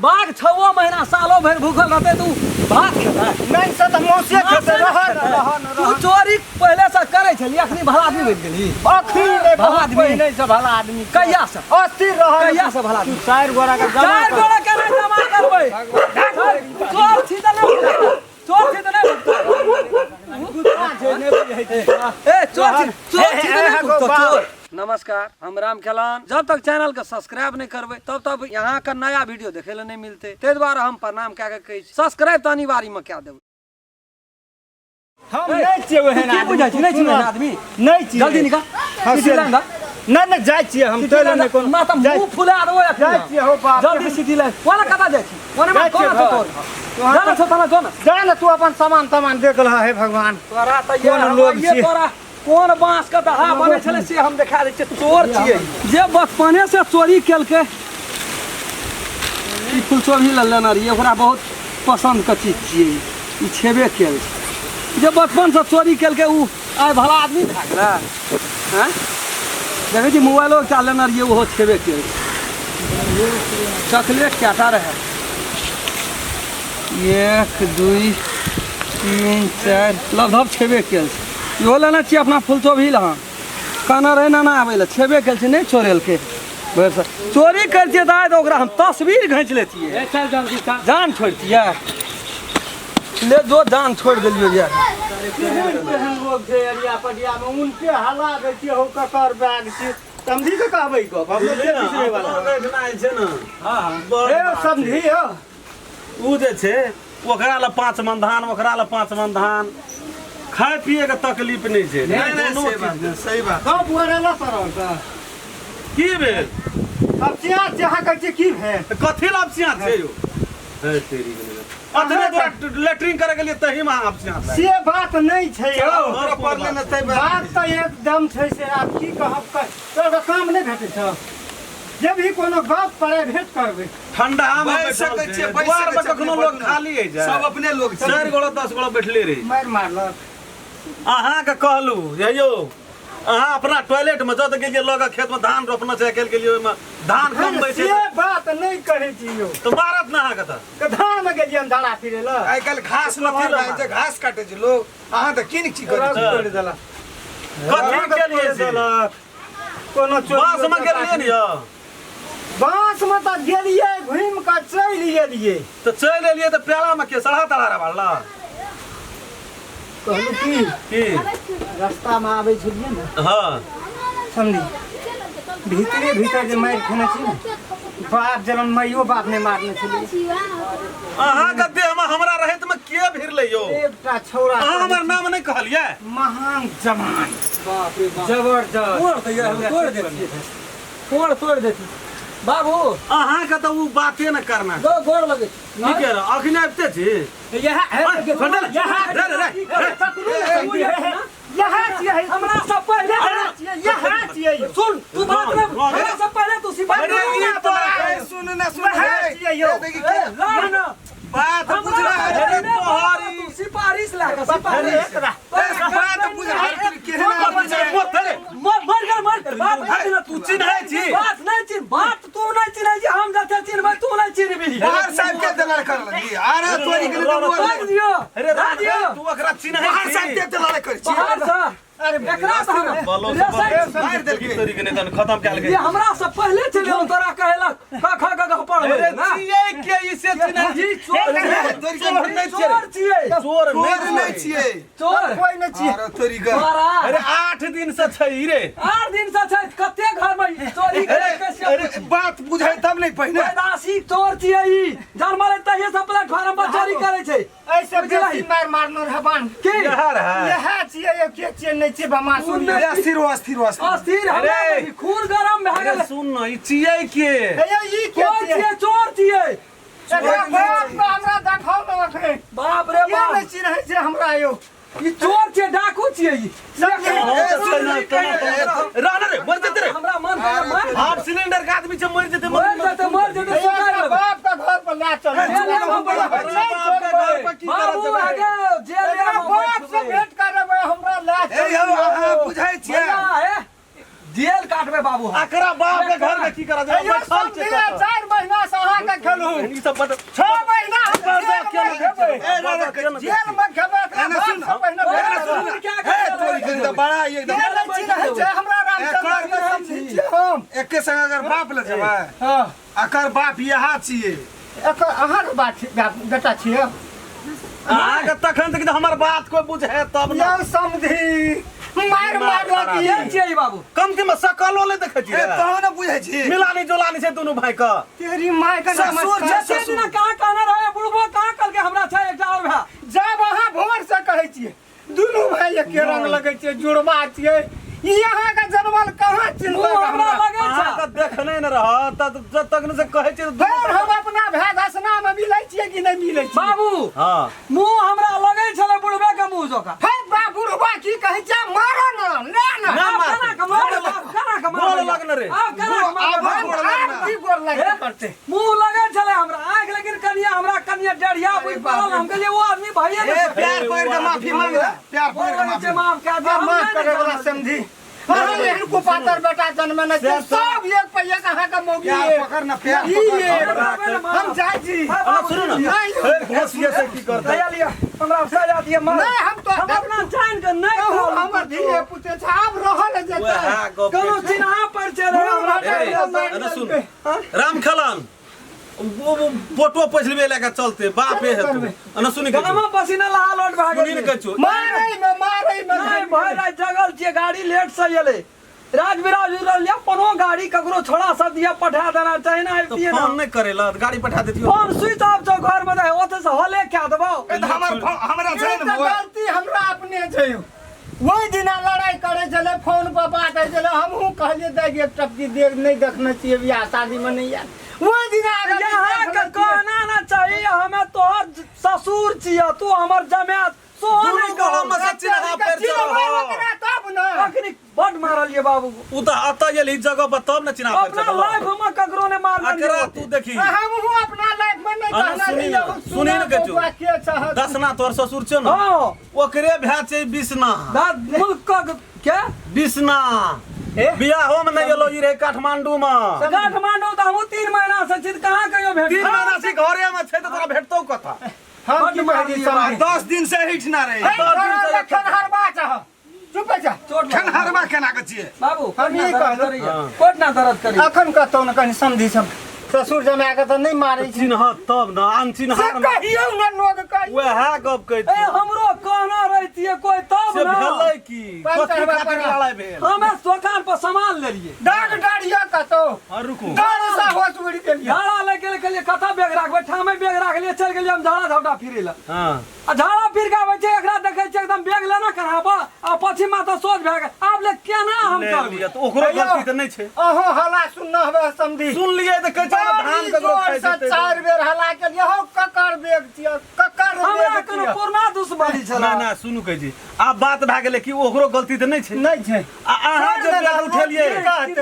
बाघ 6 महीना सालों भर भूखल रहते तू भात खेता नहीं से त मौसे खेते तू चोरी पहले से करे छली अखनी भला आदमी बन गेली अखनी ले भला आदमी नहीं से भला आदमी कहिया से अस्थिर रह कहिया से भला आदमी 4 गोरा का जमा 4 गोरा के नहीं जमा करबै चोर छी त नहीं चोर छी त नहीं चोर। नमस्कार, हम राम खेलान। जब तक चैनल का सब्सक्राइब नहीं करबे तब तक यहाँ का नया वीडियो देखे ले नहीं मिलते। ते द्वारा हम प्रणाम क्या कहे सब्सक्राइब तो अनिवार्य में क्या देब। हम नहीं छिए ओहन की बुझै छी नहीं छी आदमी नहीं छिए जल्दी निकाल सिटी लांगा नहीं जाय छिए हम तोले नहीं कोन माता मुंह फुला देबो जाय छिए हो बाप जल्दी सिटी लांग वाला कता जाय छी ओने में कोन छ तोर जाना छ तना जान तू अपन सामान देख ल हे भगवान तोरा त कोन लोग छी तोरा कोन बांस का दहा बने छले से हम दिखा दे छी चोर छिए जे बचपने से चोरी केलके ई फुलचोरी लल्ला रे ओकरा बहुत पसंद का चीज छिए ई छेबे केल जे बचपन से चोरी केलके उ आय भला आदमी खा गेला हैं देखे जी मोबाइलो चाल लेना रही वो छेबे केल चॉकलेट क्या रहे 1 2 3 4 लगभग छेबे केल इहो लेना चाहिए अपना फुलचोरी ला काना रहे ना आवे ला छेबे केल छै नहीं छोड़ेल के भर चोरी कर छिए तो ओकरा हम तस्वीर घिंच लेतिए चल जल्दी जान छोड़तिए ले जो जान छोड़ देलियो यार लोग जे एरिया पडिया में उनके हला दे छिए हो ककर बैग छी समझी के कहबै को हम लोग के पिछले वाला बैठना छै ना हां ए समझी हो उ जे छै ओकरा ला 5 मन धान ओकरा ला 5 मन धान खाए पिए के तकलीफ नहीं छै नहीं सही बात कब बुआरे ला सरल का की भेल अब चिया जहां कहै छी की भेल कथि ला अपसिया छै यो हे तेरी अतने लेटरिंग करे के लिए तही में अपसिया से बात नहीं छै यौ तोरा पड़ले न तै बात तो एकदम छै से आप की कहब तोरा काम नहीं भेटै छ जब भी कोनो बात पड़े भेट करबे ठंडा में बैठ सकै छै बाहर में कखनो लोग खाली है जाय सब अपने लोग 4 गोड़ा 10 गोड़ा बैठले रे मार मारलक अहाँ के कहलू यौ अहाँ अपना टॉयलेट में जत गेलिए लगा खेत में धान रोपना छै अकेले के लिए में धान कम बैठे से बात नहीं कहै छी यौ तो मारत ना अहाँ के त धान में गेलिए हम धारा फिरे ल आइ काल घास लथी रहे छै घास काटे छै लोग अहाँ त किन की करै छी तोड़ देला कथि के लिए से कोनो बास में गेलिए न यौ बांस में त गेलिए घूम के चल गेलिए तो चल एलिए तो पेड़ा में के सड़ा तड़ा रे बाड़ला कहलू की रास्ता में आबै छलिए न हां समझी भीतर जे मार खेने छी न बाप जलन माइयो बाप ने मारने छलिए अहाँ के देह में हमरा रहत में के भिरले यो एकटा छौरा अहाँ हमर नाम नहीं कहलिए महान जवान बाप रे बाप जबरदस्त तोड़ देती बाबू अहाँ के तो उ बाते न करना दो गोड़ लगे ठीक है अखने आबते छी यह हमरा सब पहले सुन तू बात में हमरा सब पहले तू सिपाही सुन ना बात बुझ रहा है तोहारी तू सिपारिश लागा सिपारिश बात बुझ रहा है मर कर बात तू चिन्है छी बात नहीं चिन्ह बात तू नहीं चिन्है छी हम जते चिन्हबै तू नहीं चिन्हबी बाहर साहब के दलाल कर लगी अरे तोरी के बात दियो अरे राधिया तू ओकरा चिन्है बाहर छी साहब के दलाल कर छी बाहर से अरे एकरा से हम बोलो मार देल की तोरी के नहीं खत्म कैल गई ये हमरा से पहले चले हम तोरा कहेला क पढ़ अरे छिए के इसे चिन्है जी चोर चोर नहीं छिए चोर कोई नहीं छी अरे तोरी के अरे 8 दिन से छै रे 8 दिन से छै कते घर में चोरी करे कैसे अरे बात बुझाई तब नहीं पहिने पैदाशी चोर छिए ई जन्मले तहिए से अपना घर में चोरी करे छै ऐसे बेसी मार मारनो रहबान की यह छिए ये के छिए नहीं छी बमा सुन अस्थिर अरे खून गरम भए गेल सुन न ई छिए के ई के चोर छिए चोर छिए हमरा देखाओ न रखे बाप रे ये बाप नहीं चिन्है छै हमरा यो ई चोर छिए डाकू छिए ई रहना रे मर जते रे हमरा मन मार हाफ सिलेंडर का आदमी छ मर जते मर जते सुखाय लेबै बाप का घर पर ला चल बाबू आगे जेल में बाप से भेंट करबै हमरा ला चल बुझाई छिए जेल का काटबे बाबू हम। एकरा बाप के घर में की करा जाए यो समझी 4 महीना से अहाँ के खेलू ई सब बट 6 महीना जेल जेल में खेबे बड़ा एकदम हमरा रामचंद्र के समझी छियै हम एके संग अगर बाप ले जेबै हां अकर बाप यहाँ छियै एकर अहाँ के बात बेटा छियै अहाँ के तखन तक हमर बात कोई बुझे तब ना यो समझी मार लगी ये छियै बाबू। कम के में सकलो ले देखे छी तहन न बुझै छी मिलानी जोलानी से दोनों भाई का तेरी माय का ससुर जैसे दिन कहाँ कहना रहे बुढ़बो कहाँ कल के हमरा छै एकटा और भा। जब अहाँ भोर से कहै छियै दुनू भाई एके रंग लगै छियै जुड़वा छियै ई अहाँ के जनमल कहाँ चिन्हबै हमरा लगे अहाँ छै के देखने न रह जब तक न से कहे छी फेर हम अपना भाय दसना में मिलै छियै कि नहीं मिलै छियै बाबू हां मुंह हमरा लगे छले बुढ़बे के मुंह जोका। हे बुढ़वा की कहै छै मारो न ले न ना मार केना के मार केना के मार गोल लगन रे की गोर लगे करते मुंह लगे छले हमरा आंख लेकिन कनिया हमरा कनिया डेढ़िया बुझ पड़ल हम कहलिए वो आदमी भइए ने प्यार पकड़ के माफी मांग ले प्यार पकड़ के माफी माफ कह दे माफ करे वाला समझी अरे एहन को पातर बेटा जन्म न छै सब एक पहिया कहाँ का मौगी प्यार है पकड़ ना प्यार ई पकड़ हम जाय छी सुनो ना नहीं होशिया से की करते दया लिया हमरा सजा दिए मार नहीं हम तो हम अपना जान के नहीं हम हमर धीरे पुते छ आप रहल जेतै हां कोनो चिन्हा पर चले हमरा अरे सुन राम खलन वो फोटो पछलबे लेके चलते बाप है तू अन सुनी के गनमा पसीना लहा लोट भाग सुनी न कछु मारै में नहीं भाई रात जगल छिए गाड़ी लेट से एले राज विराज उड़ल या कोनो गाड़ी ककरो छोड़ा सा दिया पठा देना चाहिए ना तो आइए ना फोन नहीं करेला गाड़ी पठा देती फोन स्विच ऑफ जो घर में रहे ओते से हले क्या दबाओ हमरा छै न गलती हमरा अपने छै वही दिना लड़ाई करे चले फोन पर बात है चले हमहू कहलिए देख एक टपकी देख नहीं देखना चाहिए बियाह शादी में नहीं यार वही दिना यहाँ के कहना ना चाहिए हमें तोहर ससुर छिया तू हमर जमात सोहन नहीं को हम सच्ची ना पैर चढ़ा तब ना अखनी बड मारल ये बाबू उ त आता ये ली जगह पर तब न चिन्हा पैर अपना चढ़ा लाइफ में ककरो ने मार अकरा तू देखी हमहू अपना लाइफ में नहीं कहना सुनी न कछु के चाहत दसना तोर ससुर छ न हां ओकरे भै छै बिसना दाद मुल्क का क्या बिसना बियाहो में नहीं गेलो ई रे काठमांडू में काठमांडू तो हम 3 महीना से छित कहां कहियो भेट 3 महीना से घरे में छै त तोरा भेटतौ कथा हम की कहली समझ 10 दिन से हिट ना रहे खनहरबा चाह चुप जा खनहरबा केना के छियै बाबू हम ये कहलू कोट ना दर्द करी अखन कहतौ न कहीं समझी सब ससुर जमा के तो नहीं मारै छी चिन्ह तब न अनचिन्हार में कहियो न लोग कहि वह गप कहै ए हमरो कहना रहतिए कोई तब से ना भेलै की कथि खातिर लड़ाई भेल हमें दुकान पर सामान ले लिए डाक डाड़िया कहतौ हां रुकू डर सा होश उड़ गेलिए झाड़ा लेके कहलिए कथा बैग राखबे ठामे बैग राख लिए चल गेलिए हम झाड़ा झपटा फिरे ला हां आ झाड़ा फिर के आबै छै एकरा देखै छै एकदम बैग लेना कराबा आ पछि माथा सोच भए गेल आब ले केना हम ले करबै लिया तो ओकरो गलती त नहीं छै अहो हला सुनना हवे समझी सुन लिए त कहै छै धान ककरो खाइ छै 4 बेर हला के लिए हो ककर बेग छिय ककर हमरा बेग कोनो छिय पुरना दुश्मनी छला ना ना सुनू कहै छी आब बात भए गेलै कि ओकरो गलती त नहीं छै नहीं छै आ अहाँ जे बैग उठेलिए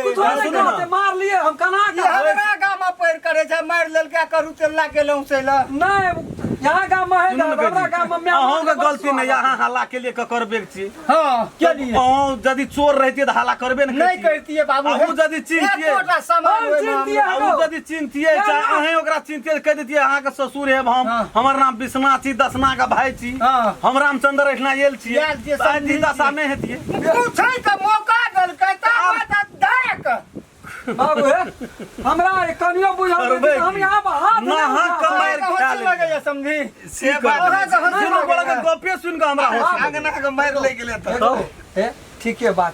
कुछ सुनू नहीं ना। कहते मार लिए हम कना ये हमरा गाम पैर करे छै मार लेलकै करू तेला गेलौ से ल नहीं यहाँ गाँव में है सुनू ना हमरा कहै गाँव छी, में अहूँ के गलती नहीं अहाँ हल्ला के लिए ककर बैग छी हां के लिए अहूँ यदि चोर रहतिए त हल्ला करबे न नहीं करतिए बाबू अहूँ यदि चिन्हतिए एकोटा सामान हम ओइमे चिन्हतिए। अहूँ यदि चिन्हतिए चाहे अहें ओकरा चिन्हतिए कह देतिए अहाँ के ससुर है हम हाँ। हमर नाम विश्वनाथ छी दसना का भाई छी हाँ। हम रामचंद्र एठना आयल छिए आयल छियै, त समझी दशा छियै। नहीं हेतिए पूछै त मौका देलकै त बात देख बाबू है हमरा कनियो बुझल करबै हम की? यहाँ पर हाथ ना, हाँ, कमाई कमाई खा होची ले। लगैया समझी से बात अहाँ के हंसी सुनो बड़ा लगैया। गपे सुन के हमरा होश आगे आगना के मार ले गेले त देखो, है ठीक है बात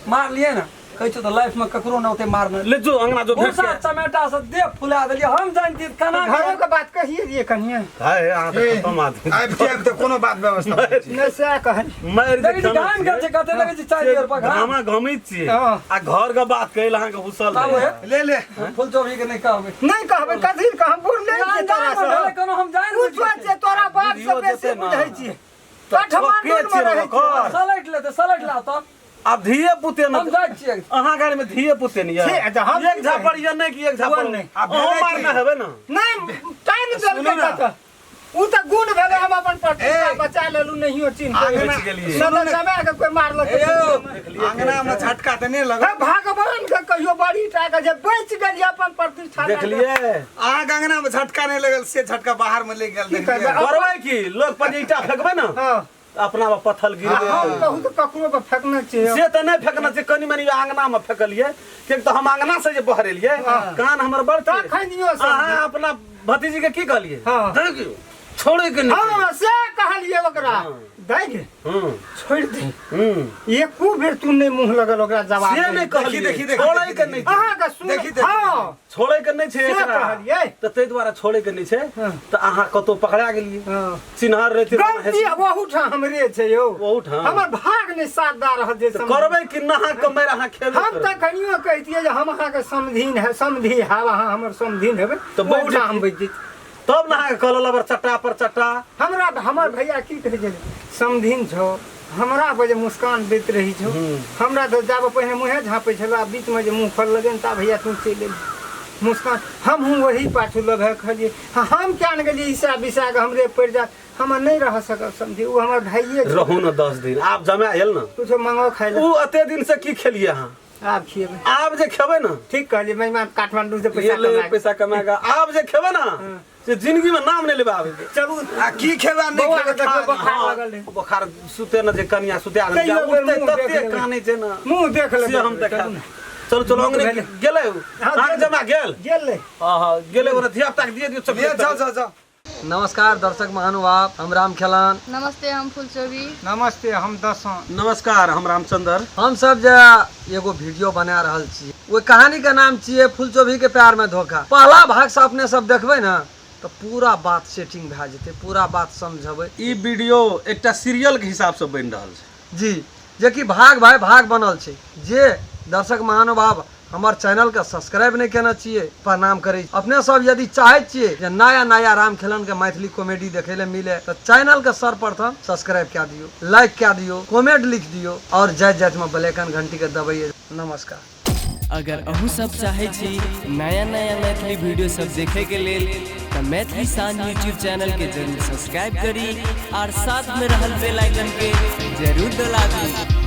मार लिए ना कहै छौ तो लाइफ में ककरो ना होते मारना ले जो अंगना जो भेट भूसा चमेटा से दे फुला देलिए हम जानती कना घरों के बात कहिए दिए कनिया है अहाँ त खतम आदमी आब के त कोनो बात व्यवस्था नहि छै। नहीं से कहन मारि देखि गाम के छै कते लगे छै 4 देर पर घाम घामा घमित छिए हाँ। आ घर के बात कहल अहाँ के हुसल बाबू है ले ले फुल चोरी के नहीं कहबै नहीं कहबै कथी के हम बुझ ले छी तोरा से कोनो हम जान कुछ छै तोरा बाप से बुझियो बेसी जेतै ना। बुझै छी के काठमांडू में छियै रहै घर? छी सलट लेते सलट ला तो अब धिये पुते न हम जाय छियै अहाँ गाड़ी में धिये पुते नहीं छी, है अच्छा, हम एक झापड़ या नहीं कि एक झापड़ नहीं। नहीं अब मारना हेबे ना नहीं टाइम देलकै त उ त गुण भेले हम अपन प्रतिष्ठा ए, बचा लेलु नहियो चिन्ह आंगना- बच गेलियै। न त समय के कोई मारलक ए यौ आंगना में झटका त नहीं लगा हे भगवान के कहियो बड़ी टा के जे बच गेलिए अपन प्रतिष्ठा देख लिए आहाँ आंगना में झटका नहीं लगल से झटका बाहर में ले गेल की देखलियै। करबै? करबै की लोग पर जे ईटा फेंकबै ना हां अपना में पत्थर गिरबे हम कहू त ककरो पे फेंकना चाहिए से तो नहीं फेंकना चाहिए कनी मनी आंगना में फेंकलिए कि तो हम आंगना से जे बहरेलिए कान हमर बड़ त खनियो सब अहाँ अपना भतीजी के की कहलिए हाँ। देखियो छोड़े के नहीं हां से कहलिए ओकरा दे गे हम्म छोड़ दे एको बेर तू नहीं मुंह लगल ओकरा जवाब से दे। नहीं कहलिए देखी, देखी, छोड़े देखी, के नहीं छै। अहाँ के सुन देखी, देखी, हां छोड़े के नहीं छै से एकरा कहलिए तो तै द्वारा छोड़े के नहीं छै हाँ। तो अहाँ कतो पकड़ा गेलिए हां चिन्हर रहते गलती बहुत हमरे छै यौ बहुत हाँ। हमर भाग ने साथ दा रहल जे तो करबै कि नहा कमैर अहाँ खेबै हम त कनियो कहतिए जे हम अहाँ के समधीन है समधी है अहाँ हमर समधीन हेबै तो तो बैठ बहुत हम बच जेत तब नहा के कहल लबर चट्टा पर चट्टा हमरा हमर भैया की कहै छै समधीन छौ हमरा पर जे मुस्कान दैत रही छौ हमरा तो जाब पहिने मुँहे झाँपै छलो आ बीच में जे मुँह फल लगे ता भैया तू चलि एली मुस्कान हम हूँ वही पाछू लभ कहलिए हम क्या न गेलिए ईसा बिसा के हमरे पड़ जात हम नहीं रह सकब समझी वो हमर भाइये छै रहू न 10 दिन आब जमा आयल न कुछ मंगो खाइ ले उ अते दिन से की खेलिए अहाँ आब खिएबै आब जे खेबै न ठीक कहलिए मैं काठमांडू से पैसा ये ले कमा के- पैसा कमा के आब जे खेबै न से जिंदगी में नाम नहीं लेबे आबे चलू आ की खेबा नहीं बौआ के खेबा देखबै खा- बुखार हाँ, लगल है बुखार सुते न जे कनिया सुते आ कहियो बेर उठते मुँह देख तते लेबै। काने छै न मुँह देख ले से हम देखा चलो चलो अंगने भेलै। गेलै हाँ, आग गेलै। जमा गेल गेल ले हां हां गेलै ओरा धिया पुता के दिए दियो ये जाओ जाओ जाओ नमस्कार दर्शक महानुभाव हम राम खेलान नमस्ते हम फुलचोबी नमस्ते हम दसों नमस्कार हम रामचंद्र हम सब जे एगो वीडियो बना रहल छियै वो कहानी के नाम छियै फुलचोभी के प्यार में धोखा पहला भाग से अपने सब देखबै ना तो पूरा बात सेटिंग भए जेतै पूरा बात समझबै ई वीडियो एकटा सीरियल के हिसाब से बनि रहल छै जी जे कि भाग भाई भाग बनल छै जे दर्शक महानुभाव हमर चैनल के सब्सक्राइब नहीं केना छियै प्रणाम करै छी। अपने सब यदि चाहै छियै जे नया नया राम खेलन के मैथिली कॉमेडी देखे ले मिले तो चैनल के सर्वप्रथम सब्सक्राइब कए दियो लाइक कए दियो कमेंट लिख दियो और जय जय में बेलैकन घंटी के दबाइए। नमस्कार। अगर अहू सब चाहे छी नया नया मैथिली वीडियो सब देखे के लेल तो मैथिली सान यूट्यूब चैनल के जरूर सब्सक्राइब करी और साथ में रहल बेल आइकन के जरूर दबा दी।